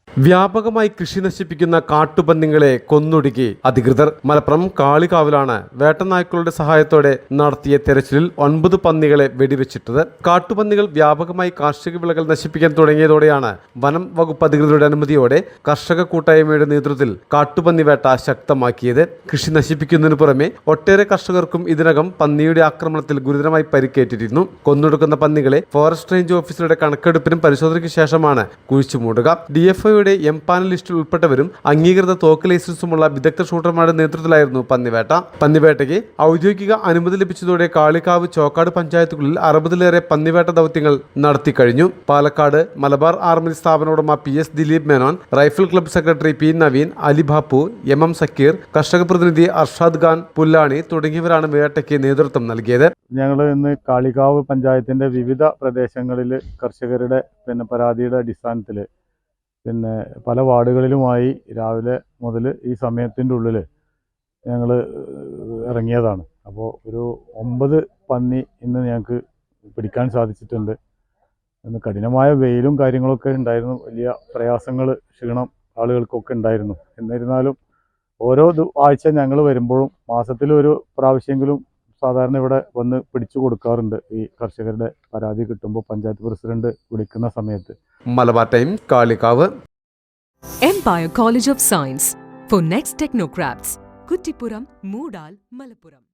വ്യാപകമായി കൃഷി നശിപ്പിക്കുന്ന കാട്ടുപന്നികളെ കൊന്നൊടുക്കി അധികൃതർ. മലപ്പുറം കാളികാവിലാണ് വേട്ടനായ്ക്കളുടെ സഹായത്തോടെ നടത്തിയ തെരച്ചിലിൽ 9 പന്നികളെ വെടിവെച്ചിട്ടത്. കാട്ടുപന്നികൾ വ്യാപകമായി കാർഷിക വിളകൾ നശിപ്പിക്കാൻ തുടങ്ങിയതോടെയാണ് വനം വകുപ്പ് അധികൃതരുടെ അനുമതിയോടെ കർഷക കൂട്ടായ്മയുടെ നേതൃത്വത്തിൽ കാട്ടുപന്നി വേട്ട ശക്തമാക്കിയത്. കൃഷി നശിപ്പിക്കുന്നതിനു പുറമെ ഒട്ടേറെ കർഷകർക്കും ഇതിനകം പന്നിയുടെ ആക്രമണത്തിൽ ഗുരുതരമായി പരിക്കേറ്റിരുന്നു. കൊന്നൊടുക്കുന്ന പന്നികളെ ഫോറസ്റ്റ് റേഞ്ച് ഓഫീസറുടെ കണക്കെടുപ്പിനും പരിശോധനയ്ക്ക് ശേഷമാണ് കുഴിച്ചുമൂടുക. DFOയുടെ എംപാനൽ ലിസ്റ്റിൽ ഉൾപ്പെട്ടവരും അംഗീകൃത തോക്ക് ലൈസൻസുമുള്ള വിദഗ്ധ ഷൂട്ടർമാരുടെ നേതൃത്വത്തിലായിരുന്നു പന്നിവേട്ട. പന്നിവേട്ടയ്ക്ക് ഔദ്യോഗിക അനുമതി ലഭിച്ചതോടെ കാളികാവ്, ചോക്കാട് പഞ്ചായത്തുകളിൽ 60-ലേറെ പന്നിവേട്ട ദൗത്യങ്ങൾ നടത്തിക്കഴിഞ്ഞു. പാലക്കാട് മലബാർ ആർമി സ്ഥാപന ഉടമ PS Dileep Menon, rifle club secretary P Naveen, Ali Bapu, MM Zakir, കർഷക പ്രതിനിധി അർഷാദ് ഖാൻ പുല്ലാണി തുടങ്ങിയവരാണ് വേട്ടയ്ക്ക് നേതൃത്വം നൽകിയത്. ഞങ്ങൾ ഇന്ന് കാളികാവ് പഞ്ചായത്തിന്റെ വിവിധ പ്രദേശങ്ങളിൽ കർഷകരുടെ പരാതിയുടെ അടിസ്ഥാനത്തിൽ പല വാർഡുകളിലുമായി രാവിലെ മുതൽ ഈ സമയത്തിൻ്റെ ഉള്ളിൽ ഞങ്ങൾ ഇറങ്ങിയതാണ്. അപ്പോൾ ഒരു 9 പന്നി ഇന്ന് ഞങ്ങൾക്ക് പിടിക്കാൻ സാധിച്ചിട്ടുണ്ട്. ഇന്ന് കഠിനമായ വെയിലും കാര്യങ്ങളൊക്കെ ഉണ്ടായിരുന്നു. വലിയ പ്രയാസങ്ങൾ, ക്ഷീണം ആളുകൾക്കൊക്കെ ഉണ്ടായിരുന്നു. എന്നിരുന്നാലും ഓരോ ആഴ്ച ഞങ്ങൾ വരുമ്പോഴും മാസത്തിൽ ഒരു പ്രാവശ്യമെങ്കിലും സാധാരണ ഇവിടെ വന്ന് പിടിച്ചു കൊടുക്കാറുണ്ട്. ഈ കർഷകരുടെ പരാതി കിട്ടുമ്പോൾ പഞ്ചായത്ത് പ്രസിഡന്റ് വിളിക്കുന്ന സമയത്ത്. Malabar time, Kalikavu. Empire College of Science for next technocrats. Kuttipuram, Moodal, Malappuram.